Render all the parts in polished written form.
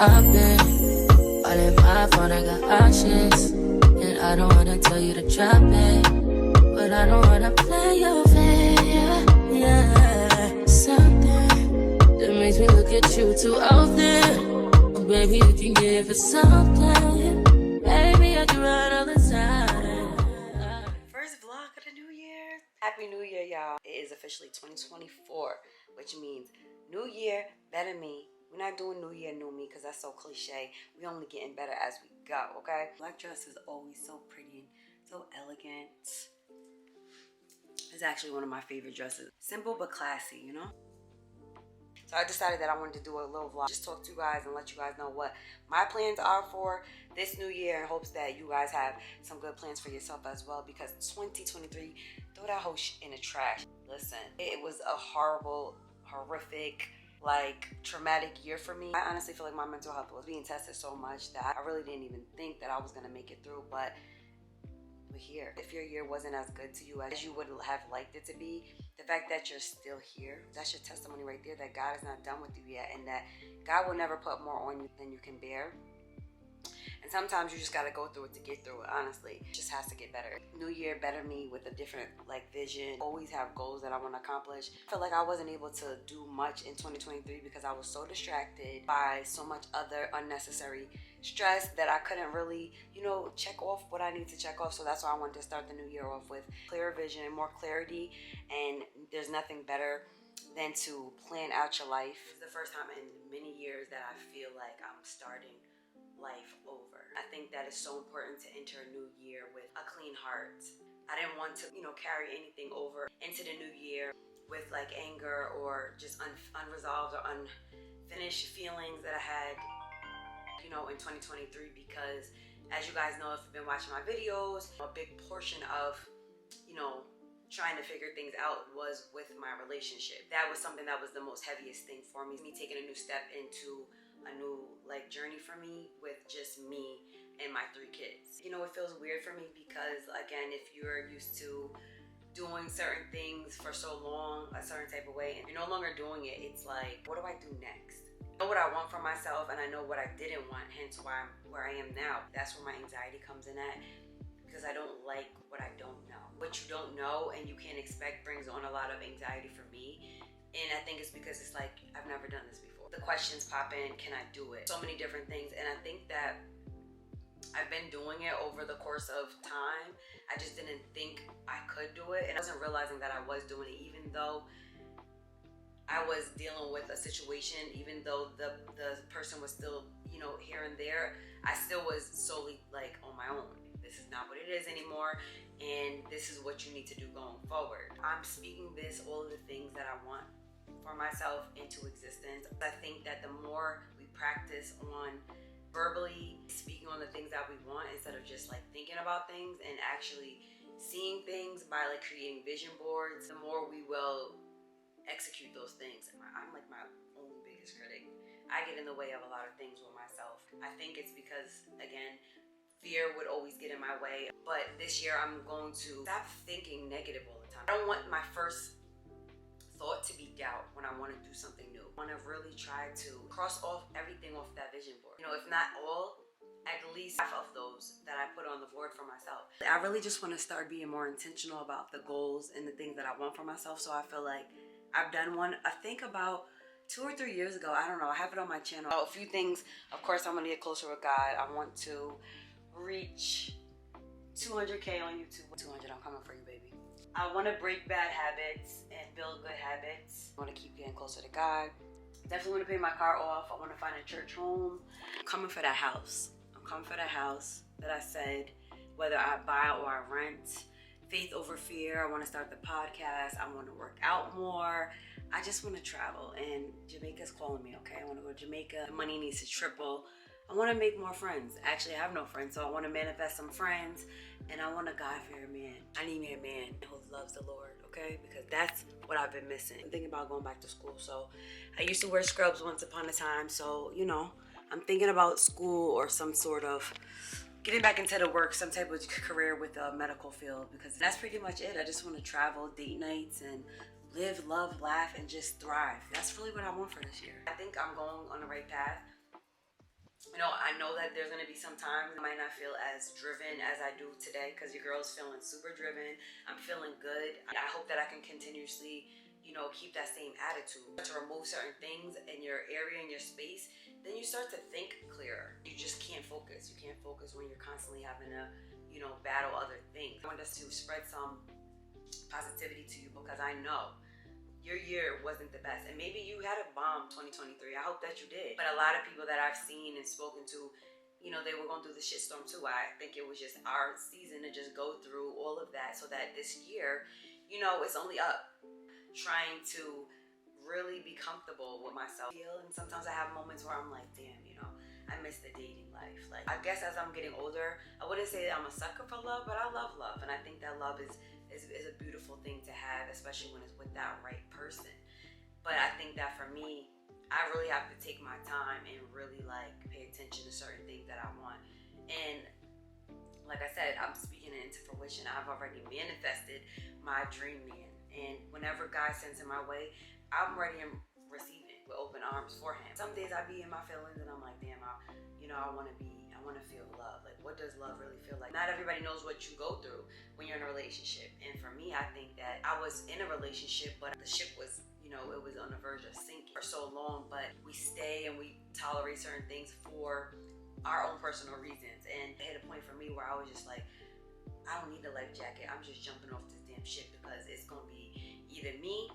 I've been all in my phone, I got options. And I don't wanna tell you to drop it, but I don't wanna play your fair. Yeah, something that makes me look at you too often. Baby, you can give it something. Baby, I can run all the time. First vlog of the new year. Happy New Year, y'all. It is officially 2024, which means new year, better me. We're not doing new year, new me, because that's so cliche. We only getting better as we go, okay? Black dress is always so pretty and so elegant. It's actually one of my favorite dresses. Simple but classy, you know? So I decided that I wanted to do a little vlog, just talk to you guys and let you guys know what my plans are for this new year, in hopes that you guys have some good plans for yourself as well, because 2023, throw that whole shit in the trash. Listen, it was a horrible, horrific, traumatic year for me. I honestly feel like my mental health was being tested so much that I really didn't even think that I was gonna make it through, but we're here. If your year wasn't as good to you as you would have liked it to be, the fact that you're still here, that's your testimony right there that God is not done with you yet, and that God will never put more on you than you can bear. And sometimes you just gotta go through it to get through it, honestly. It just has to get better. New year, better me with a different vision. Always have goals that I wanna accomplish. I feel like I wasn't able to do much in 2023 because I was so distracted by so much other unnecessary stress that I couldn't really, check off what I need to check off. So that's why I wanted to start the new year off with clearer vision, more clarity, and there's nothing better than to plan out your life. It's the first time in many years that I feel like I'm starting life over. I think that it's so important to enter a new year with a clean heart. I didn't want to, carry anything over into the new year with anger or just unresolved or unfinished feelings that I had, in 2023, because as you guys know, if you've been watching my videos, a big portion of, trying to figure things out was with my relationship. That was something that was the most heaviest thing for me taking a new step into a new journey for me with just me and my 3 kids. It feels weird for me because, again, if you're used to doing certain things for so long a certain type of way and you're no longer doing it, it's like, what do I do next? I know what I want for myself and I know what I didn't want, hence why I'm where I am now. That's where my anxiety comes in at, because I don't like what I don't know. What you don't know and you can't expect brings on a lot of anxiety for me, and I think it's because it's like, I've never done this before. The questions pop in, can I do it? So many different things, and I think that I've been doing it over the course of time. I just didn't think I could do it, and I wasn't realizing that I was doing it, even though I was dealing with a situation, even though the person was still, here and there, I still was solely on my own. This is not what it is anymore, and this is what you need to do going forward. I'm speaking all of the things that I want for myself into existence. I think that the more we practice on verbally speaking on the things that we want, instead of just thinking about things and actually seeing things by creating vision boards, the more we will execute those things. I'm my own biggest critic. I get in the way of a lot of things with myself. I think it's because, again, fear would always get in my way. But this year I'm going to stop thinking negative all the time. I don't want my first thought to be doubt when I want to do something new. I want to really try to cross off everything off that vision board. If not all, at least half of those that I put on the board for myself. I really just want to start being more intentional about the goals and the things that I want for myself. So I feel like I've done one, I think about 2 or 3 years ago. I don't know. I have it on my channel. A few things. Of course, I'm going to get closer with God. I want to reach 200K on YouTube. 200, I'm coming for you, baby. I want to break bad habits and build good habits. I want to keep getting closer to God. Definitely want to pay my car off. I want to find a church home. I'm coming for that house. I'm coming for that house that I said, whether I buy or I rent. Faith over fear. I want to start the podcast. I want to work out more. I just want to travel, and Jamaica's calling me, okay? I want to go to Jamaica. The money needs to triple. I want to make more friends. Actually, I have no friends, so I want to manifest some friends, and I want a God-fearing man. I need me a man who loves the Lord, okay? Because that's what I've been missing. I'm thinking about going back to school. So I used to wear scrubs once upon a time, so, I'm thinking about school or some sort of getting back into the work, some type of career with the medical field, because that's pretty much it. I just want to travel, date nights, and live, love, laugh, and just thrive. That's really what I want for this year. I think I'm going on the right path. You know, I know that there's going to be some times I might not feel as driven as I do today, because your girl's feeling super driven. I'm feeling good. I hope that I can continuously, you know, keep that same attitude. To remove certain things in your area, in your space, then you start to think clearer. You just can't focus. You can't focus when you're constantly having to, you know, battle other things. I want us to spread some positivity to you, because I know your year wasn't the best, and maybe you had a bomb 2023. I hope that you did. But a lot of people that I've seen and spoken to, you know, they were going through the shitstorm too. I think it was just our season to just go through all of that, so that this year, you know, it's only up. Trying to really be comfortable with myself. And sometimes I have moments where I'm like, damn, you know, I miss the dating life. Like, I guess as I'm getting older, I wouldn't say that I'm a sucker for love, but I love love, and I think that love is a beautiful thing to have, especially when it's with that right person. But I think that for me, I really have to take my time and really like pay attention to certain things that I want. And like I said, I'm speaking it into fruition. I've already manifested my dream man, and whenever God sends him my way, I'm ready and receiving with open arms for him. Some days I be in my feelings and I'm like, damn, I want to feel love. Like, what does love really feel like? Not everybody knows what you go through when you're in a relationship. And for me, I think that I was in a relationship, but the ship was, you know, it was on the verge of sinking for so long, but we stay and we tolerate certain things for our own personal reasons. And it hit a point for me where I was just like, I don't need a life jacket. I'm just jumping off this damn ship, because it's going to be either me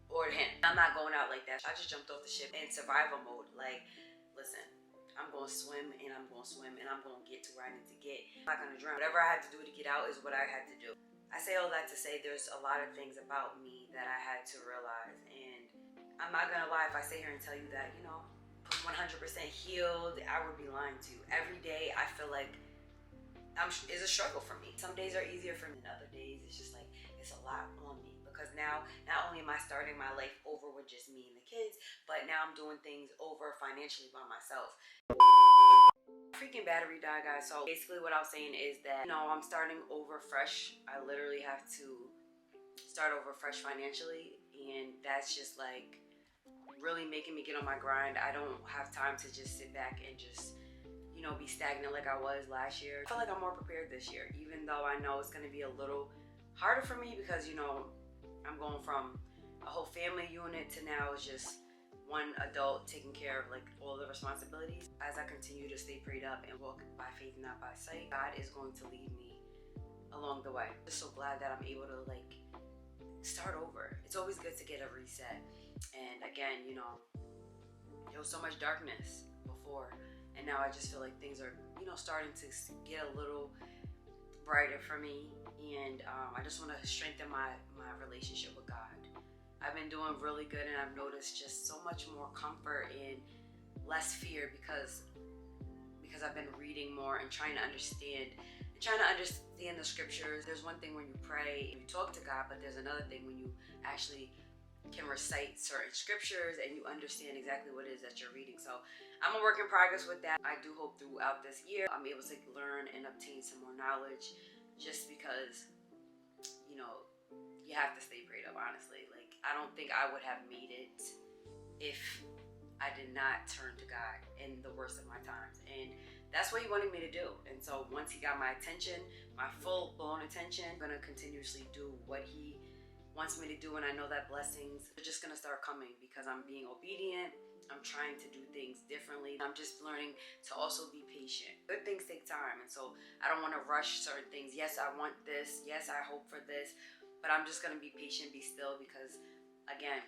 or him. I'm not going out like that. I just jumped off the ship in survival mode. Like, listen, I'm going to swim, and I'm going to swim, and I'm going to get to where I need to get. I'm not going to drown. Whatever I had to do to get out is what I had to do. I say all that to say there's a lot of things about me that I had to realize. And I'm not going to lie if I sit here and tell you that, you know, 100% healed, I would be lying to you. Every day I feel like is a struggle for me. Some days are easier for me than other days. It's just like, it's a lot on me, because now not only am I starting my life over with just me and the kids, but now I'm doing things over financially by myself. Freaking battery died, guys. So basically what I was saying is that, you know, I'm starting over fresh. I literally have to start over fresh financially, and that's just like really making me get on my grind. I don't have time to just sit back and just, you know, be stagnant like I was last year. I feel like I'm more prepared this year, even though I know it's going to be a little harder for me, because, you know, I'm going from a whole family unit to now it's just one adult taking care of like all the responsibilities. As I continue to stay prayed up and walk by faith, not by sight, God is going to lead me along the way. I'm just so glad that I'm able to like start over. It's always good to get a reset. And again, you know, there was so much darkness before, and now I just feel like things are, you know, starting to get a little brighter for me. And I just want to strengthen my relationship with God. I've been doing really good, and I've noticed just so much more comfort and less fear, because I've been reading more and trying to understand the scriptures. There's one thing when you pray and you talk to God, but there's another thing when you actually can recite certain scriptures and you understand exactly what it is that you're reading. So I'm a work in progress with that. I do hope throughout this year I'm able to learn and obtain some more knowledge, just because, you know, you have to stay prayed up, honestly. Like, I don't think I would have made it if I did not turn to God in the worst of my times. And that's what he wanted me to do. And so once he got my attention, my full blown attention, I'm gonna continuously do what he wants me to do. And I know that blessings are just gonna start coming, because I'm being obedient. I'm trying to do things differently. I'm just learning to also be patient. Good things take time, and so I don't want to rush certain things. Yes, I want this. Yes, I hope for this, but I'm just gonna be patient, be still, because again,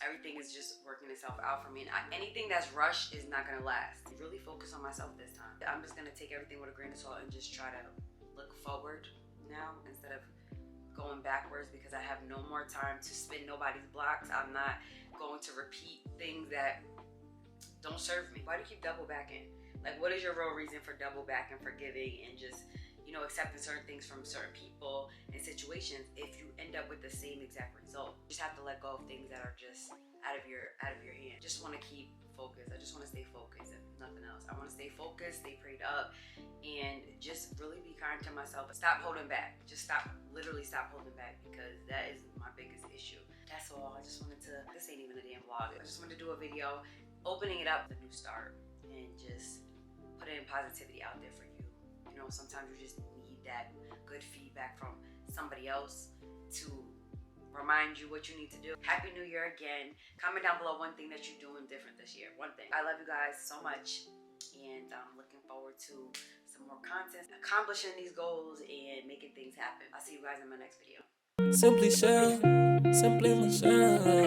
everything is just working itself out for me. And anything that's rushed is not gonna last. Really focus on myself this time. I'm just gonna take everything with a grain of salt and just try to look forward now instead of going backwards, because I have no more time to spin nobody's blocks. I'm not going to repeat things that don't serve me. Why do you keep double backing? Like, what is your real reason for double backing, forgiving, and just, you know, accepting certain things from certain people and situations if you end up with the same exact result? You just have to let go of things that are just out of your hand. Just want to keep focused. I just want to stay focused, if nothing else. I want to stay focused, stay prayed up, and just really be kind to myself. Stop holding back. Just literally stop holding back, because that is my biggest issue. That's all. I just wanted to, this ain't even a damn vlog. I just wanted to do a video opening it up, the new start, and just putting positivity out there for you. You know, sometimes you just need that good feedback from somebody else to remind you what you need to do. Happy New Year again. Comment down below one thing that you're doing different this year. One thing. I love you guys so much, and I'm looking forward to some more content, accomplishing these goals, and making things happen. I'll see you guys in my next video. Simply Michelle.